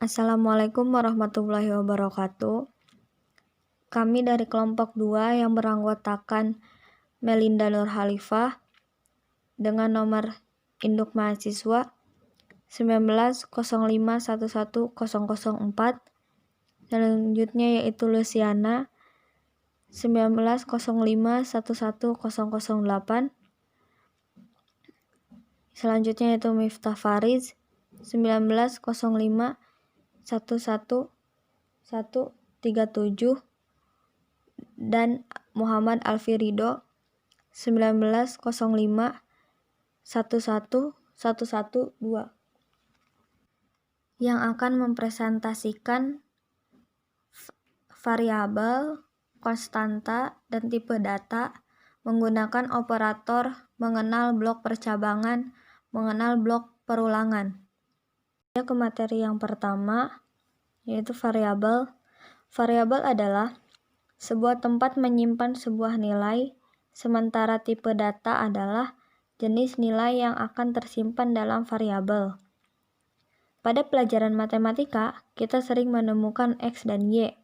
Assalamualaikum warahmatullahi wabarakatuh. Kami dari kelompok 2 yang beranggotakan Melinda Nur Khalifah dengan nomor induk mahasiswa 1905111004. Selanjutnya yaitu Luciana 1905111008. Selanjutnya yaitu Miftah Fariz 1905111137 dan Muhammad Alfirido 1905111112 yang akan mempresentasikan variabel, konstanta, dan tipe data menggunakan operator mengenal blok percabangan, mengenal blok perulangan. Ke materi yang pertama, yaitu variabel. Variabel adalah sebuah tempat menyimpan sebuah nilai, sementara tipe data adalah jenis nilai yang akan tersimpan dalam variabel. Pada pelajaran matematika, kita sering menemukan X dan Y.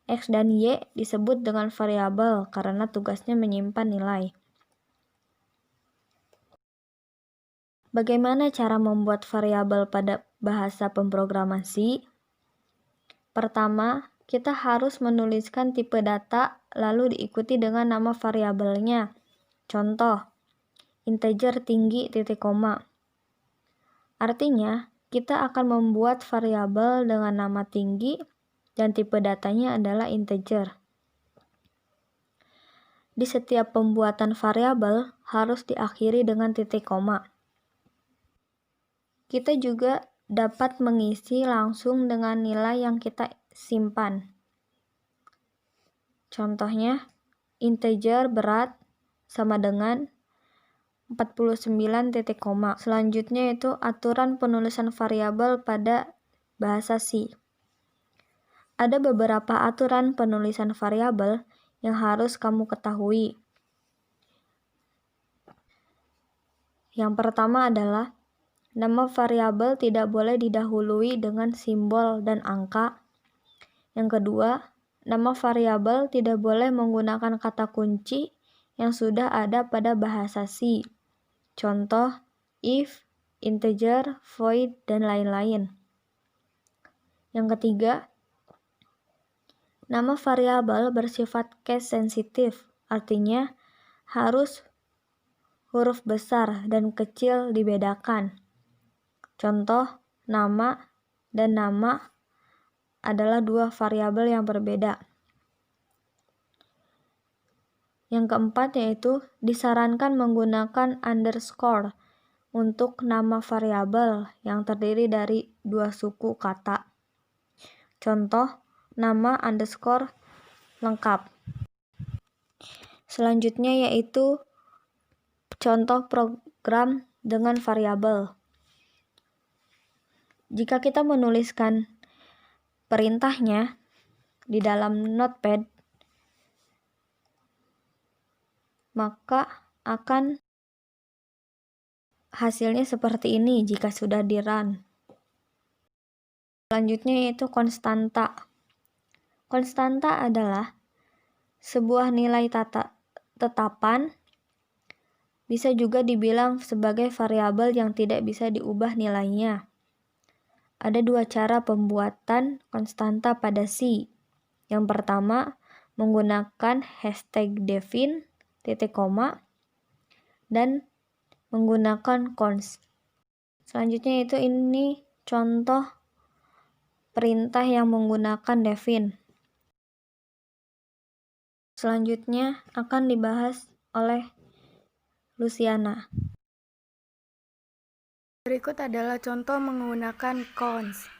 X dan Y disebut dengan variabel karena tugasnya menyimpan nilai. Bagaimana cara membuat variabel pada bahasa pemrogramasi? Pertama, kita harus menuliskan tipe data lalu diikuti dengan nama variabelnya. Contoh, integer tinggi titik koma. Artinya, kita akan membuat variabel dengan nama tinggi dan tipe datanya adalah integer. Di setiap pembuatan variabel harus diakhiri dengan titik koma. Kita juga dapat mengisi langsung dengan nilai yang kita simpan. Contohnya, integer berat sama dengan 49 titik koma. Selanjutnya itu aturan penulisan variabel pada bahasa C. Ada beberapa aturan penulisan variabel yang harus kamu ketahui. Yang pertama adalah nama variabel tidak boleh didahului dengan simbol dan angka. Yang kedua, nama variabel tidak boleh menggunakan kata kunci yang sudah ada pada bahasa C. Contoh, if, integer, void, dan lain-lain. Yang ketiga, nama variabel bersifat case sensitif, artinya harus huruf besar dan kecil dibedakan. Contoh, nama dan nama adalah dua variabel yang berbeda. Yang keempat yaitu disarankan menggunakan underscore untuk nama variabel yang terdiri dari dua suku kata. Contoh, nama underscore lengkap. Selanjutnya yaitu contoh program dengan variabel. Jika kita menuliskan perintahnya di dalam notepad, maka akan hasilnya seperti ini jika sudah di-run. Selanjutnya yaitu konstanta. Konstanta adalah sebuah nilai tetapan, bisa juga dibilang sebagai variabel yang tidak bisa diubah nilainya. Ada dua cara pembuatan konstanta pada C. Yang pertama, menggunakan hashtag define, titik koma, dan menggunakan const. Selanjutnya itu ini contoh perintah yang menggunakan define. Selanjutnya akan dibahas oleh Luciana. Berikut adalah contoh menggunakan const,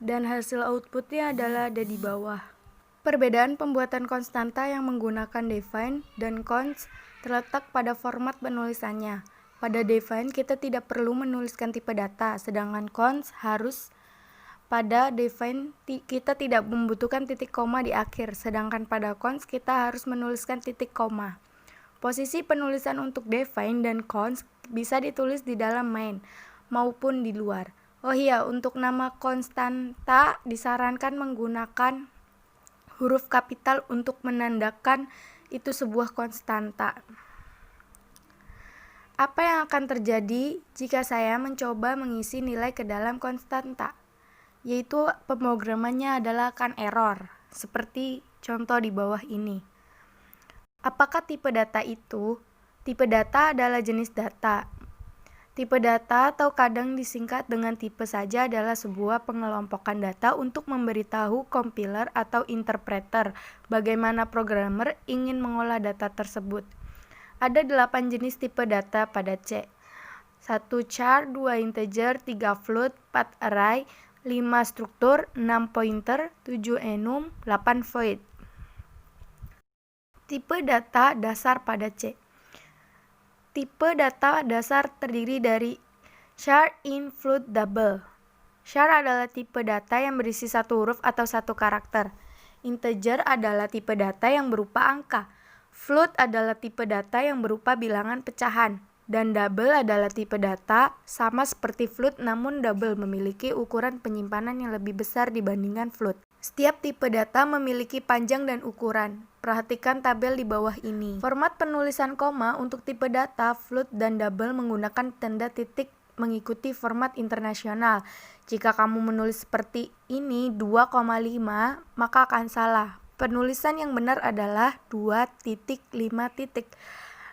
dan hasil outputnya adalah ada di bawah. Perbedaan pembuatan konstanta yang menggunakan define dan const terletak pada format penulisannya. Pada define kita tidak perlu menuliskan tipe data, sedangkan const harus. Pada define kita tidak membutuhkan titik koma di akhir, sedangkan pada const kita harus menuliskan titik koma. Posisi penulisan untuk define dan const bisa ditulis di dalam main maupun di luar. Oh iya, untuk nama konstanta disarankan menggunakan huruf kapital untuk menandakan itu sebuah konstanta. Apa yang akan terjadi jika saya mencoba mengisi nilai ke dalam konstanta? Yaitu pemrogramannya adalah akan error, seperti contoh di bawah ini. Apakah tipe data itu? Tipe data adalah jenis data. Tipe data atau kadang disingkat dengan tipe saja adalah sebuah pengelompokan data untuk memberitahu compiler atau interpreter bagaimana programmer ingin mengolah data tersebut. Ada 8 jenis tipe data pada C. 1 char, 2 integer, 3 float, 4 array, 5 struktur, 6 pointer, 7 enum, 8 void. Tipe data dasar pada C. Tipe data dasar terdiri dari char, int, float, double. Char adalah tipe data yang berisi satu huruf atau satu karakter. Integer adalah tipe data yang berupa angka. Float adalah tipe data yang berupa bilangan pecahan. Dan double adalah tipe data sama seperti float namun double memiliki ukuran penyimpanan yang lebih besar dibandingkan float. Setiap tipe data memiliki panjang dan ukuran. Perhatikan tabel di bawah ini. Format penulisan koma untuk tipe data, float, dan double menggunakan tanda titik mengikuti format internasional. Jika kamu menulis seperti ini 2,5, maka akan salah. Penulisan yang benar adalah 2.5.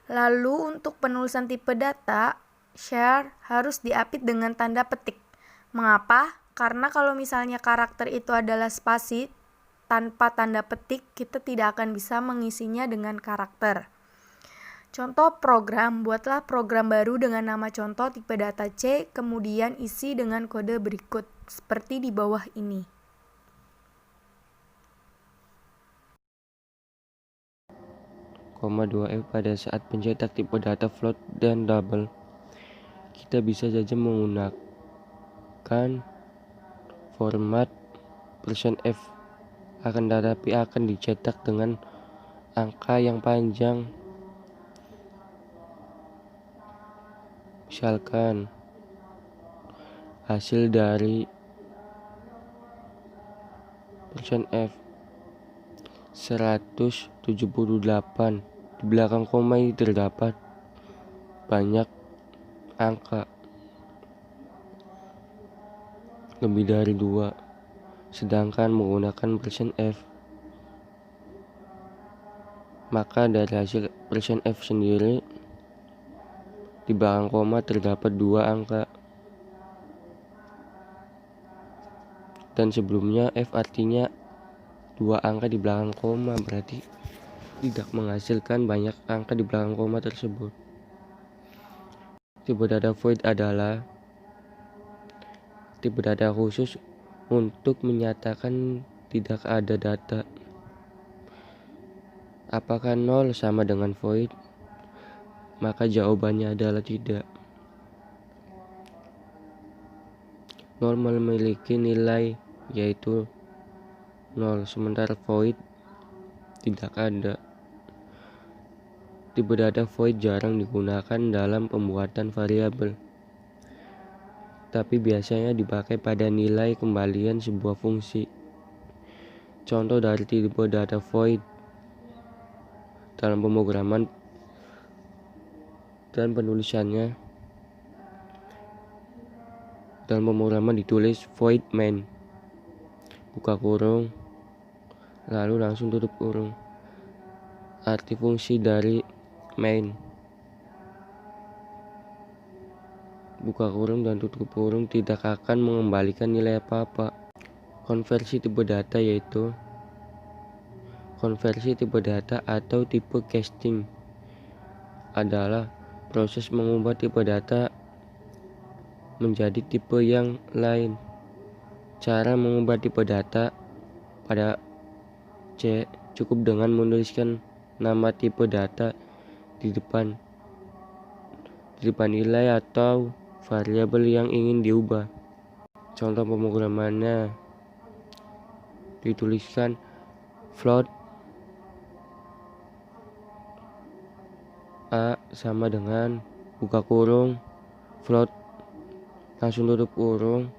Lalu untuk penulisan tipe data, char harus diapit dengan tanda petik. Mengapa? Karena kalau misalnya karakter itu adalah spasi tanpa tanda petik, kita tidak akan bisa mengisinya dengan karakter. Contoh program, buatlah program baru dengan nama contoh tipe data C, kemudian isi dengan kode berikut, seperti di bawah ini. Koma 2F pada saat pencetak tipe data float dan double, kita bisa saja menggunakan format %F, akan tetapi akan dicetak dengan angka yang panjang. Misalkan hasil dari %F 178, di belakang koma ini terdapat banyak angka, lebih dari 2, sedangkan menggunakan %F, maka dari hasil %F sendiri di belakang koma terdapat 2 angka, dan sebelumnya F artinya 2 angka di belakang koma, berarti tidak menghasilkan banyak angka di belakang koma tersebut. Tipe data void adalah tipe data khusus untuk menyatakan tidak ada data. Apakah 0 sama dengan void? Maka jawabannya adalah tidak. 0 memiliki nilai yaitu 0, sementara void tidak ada. Tipe data void jarang digunakan dalam pembuatan variabel, tapi biasanya dipakai pada nilai kembalian sebuah fungsi. Contoh dari tipe data void dalam pemrograman dan penulisannya. Dalam pemrograman ditulis void main, buka kurung, lalu langsung tutup kurung. Arti fungsi dari main, buka kurung dan tutup kurung, tidak akan mengembalikan nilai apa-apa. Konversi tipe data yaitu konversi tipe data atau tipe casting adalah proses mengubah tipe data menjadi tipe yang lain. Cara mengubah tipe data pada C cukup dengan menuliskan nama tipe data di depan nilai atau variabel yang ingin diubah. Contoh pemrogramannya dituliskan float A sama dengan buka kurung float langsung tutup kurung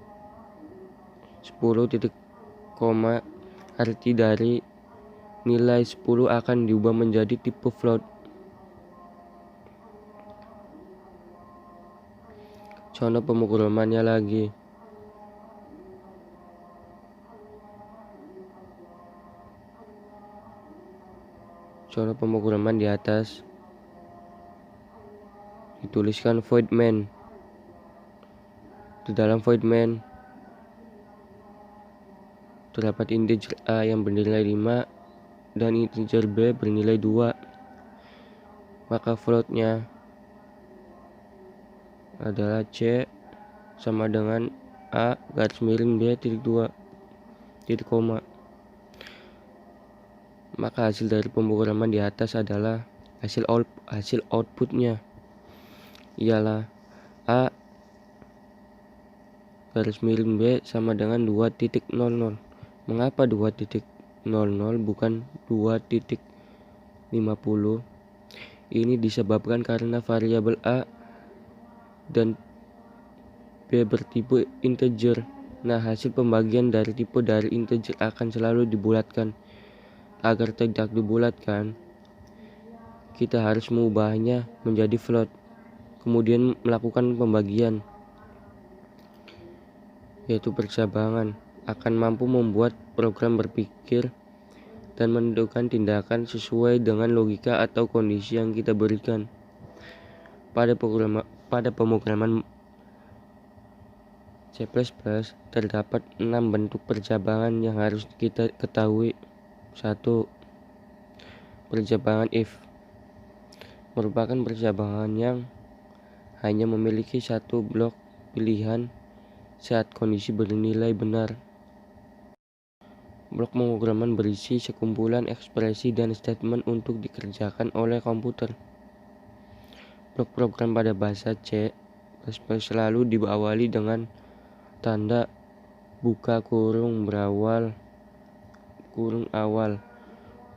10 titik koma, arti dari nilai 10 akan diubah menjadi tipe float. Contoh pemrogramannya lagi. Contoh pemrograman di atas. Dituliskan void main. Di dalam void main terdapat integer A yang bernilai 5 dan integer B bernilai 2. Maka floatnya adalah C sama dengan A garis miring B titik 2 titik koma. Maka hasil dari pemrograman di atas adalah hasil outputnya ialah A garis miring B sama dengan 2.00. Mengapa 2.00 bukan 2.50? Ini disebabkan karena variabel A dan B bertipe integer. Nah, hasil pembagian dari tipe dari integer akan selalu dibulatkan. Agar tidak dibulatkan, kita harus mengubahnya menjadi float, kemudian melakukan pembagian, yaitu percabangan, akan mampu membuat program berpikir dan menentukan tindakan sesuai dengan logika atau kondisi yang kita berikan. Pada pemrograman C++ terdapat 6 bentuk percabangan yang harus kita ketahui. 1. Percabangan if merupakan percabangan yang hanya memiliki satu blok pilihan saat kondisi bernilai benar. Blok pemrograman berisi sekumpulan ekspresi dan statement untuk dikerjakan oleh komputer. Blok program pada bahasa C++ selalu diawali dengan tanda buka kurung berawal kurung awal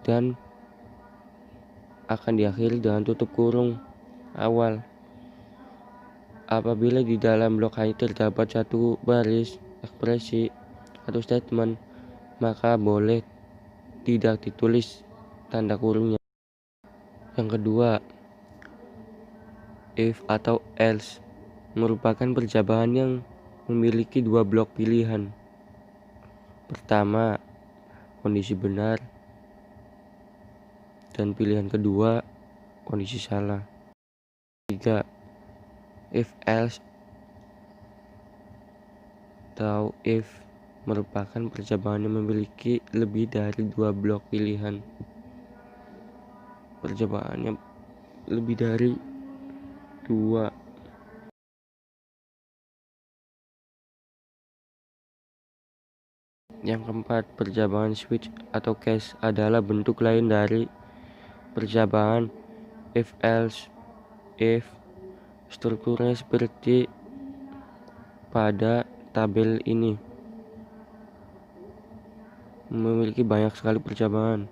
dan akan diakhiri dengan tutup kurung awal. Apabila di dalam blok hanya terdapat satu baris ekspresi atau statement, maka boleh tidak ditulis tanda kurungnya. Yang kedua, if atau else merupakan percabangan yang memiliki dua blok pilihan. Pertama, kondisi benar, dan pilihan kedua, kondisi salah. 3. If else atau if merupakan percabangan yang memiliki lebih dari dua blok pilihan. Percabangannya lebih dari 2. Yang keempat, percabangan switch atau case adalah bentuk lain dari percabangan if else. If strukturnya seperti pada tabel ini, memiliki banyak sekali percabangan.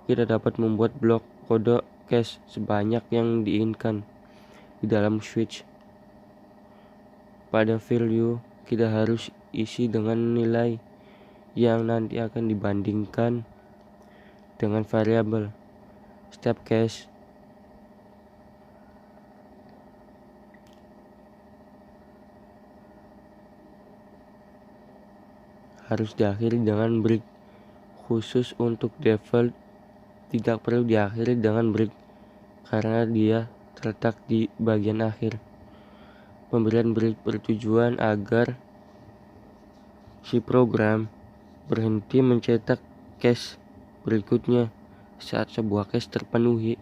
Kita dapat membuat blok kode case sebanyak yang diinginkan di dalam switch. Pada value, kita harus isi dengan nilai yang nanti akan dibandingkan dengan variabel. Setiap case harus diakhiri dengan break. Khusus untuk default tidak perlu diakhiri dengan break karena dia terletak di bagian akhir. Pemberian break bertujuan agar si program berhenti mencetak cache berikutnya saat sebuah cache terpenuhi.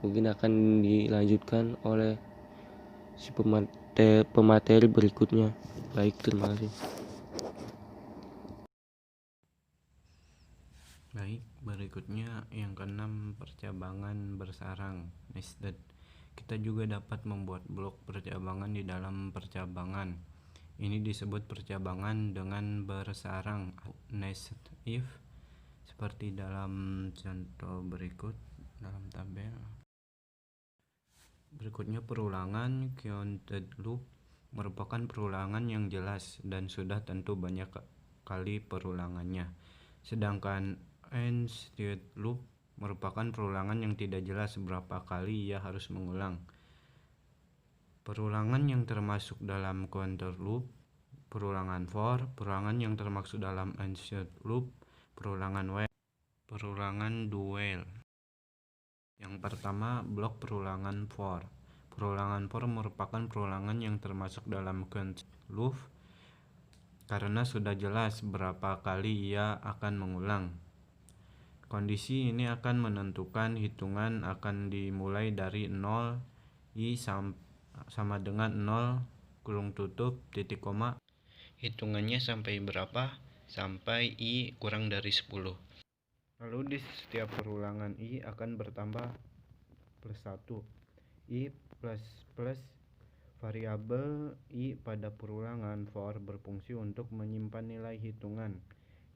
Mungkin akan dilanjutkan oleh si pemateri berikutnya. Baik, terima kasih. Baik, berikutnya yang keenam, percabangan bersarang, nested. Kita juga dapat membuat blok percabangan di dalam percabangan. Ini disebut percabangan dengan bersarang, nested if, seperti dalam contoh berikut dalam tabel. Berikutnya perulangan, counted loop. merupakan perulangan yang jelas dan sudah tentu banyak kali perulangannya. Sedangkan unstable loop merupakan perulangan yang tidak jelas berapa kali ia harus mengulang. Perulangan yang termasuk dalam counter loop, perulangan for, perulangan yang termasuk dalam unstable loop, perulangan while, perulangan duel. Yang pertama, blok perulangan for. Perulangan for merupakan perulangan yang termasuk dalam counter loop karena sudah jelas berapa kali ia akan mengulang. Kondisi ini akan menentukan hitungan akan dimulai dari 0 i sama dengan 0 kurung tutup titik koma. Hitungannya sampai berapa? Sampai i kurang dari 10. Lalu di setiap perulangan i akan bertambah plus 1. I plus variabel i pada perulangan for berfungsi untuk menyimpan nilai hitungan.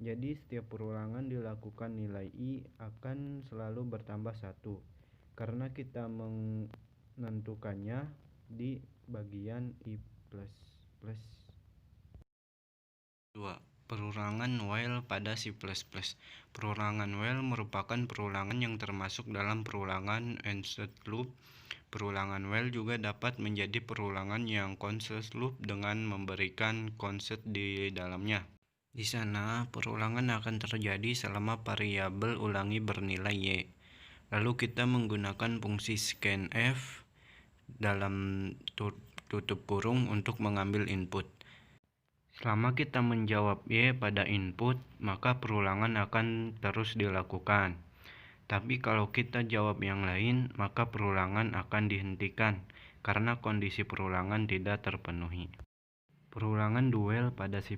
Jadi setiap perulangan dilakukan nilai i akan selalu bertambah 1 karena kita menentukannya di bagian i plus. 2. Perulangan while pada C++. Perulangan while merupakan perulangan yang termasuk dalam perulangan unstable loop. Perulangan while juga dapat menjadi perulangan yang closed loop dengan memberikan constant di dalamnya. Di sana, perulangan akan terjadi selama variabel ulangi bernilai y. Lalu kita menggunakan fungsi scanf dalam tutup kurung untuk mengambil input. Selama kita menjawab y pada input, maka perulangan akan terus dilakukan. Tapi kalau kita jawab yang lain, maka perulangan akan dihentikan karena kondisi perulangan tidak terpenuhi. Perulangan duel pada C++.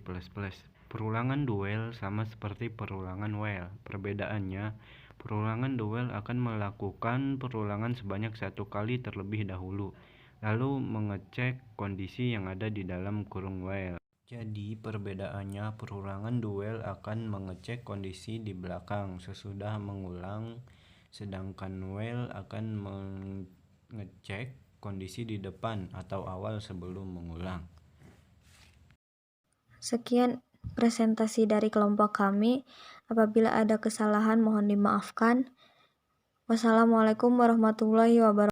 Perulangan duel sama seperti perulangan while. Perbedaannya, perulangan duel akan melakukan perulangan sebanyak 1 kali terlebih dahulu, lalu mengecek kondisi yang ada di dalam kurung while. Jadi perbedaannya, perulangan duel akan mengecek kondisi di belakang sesudah mengulang, sedangkan while akan mengecek kondisi di depan atau awal sebelum mengulang. Sekian presentasi dari kelompok kami. Apabila ada kesalahan mohon dimaafkan. Wassalamualaikum warahmatullahi wabarakatuh.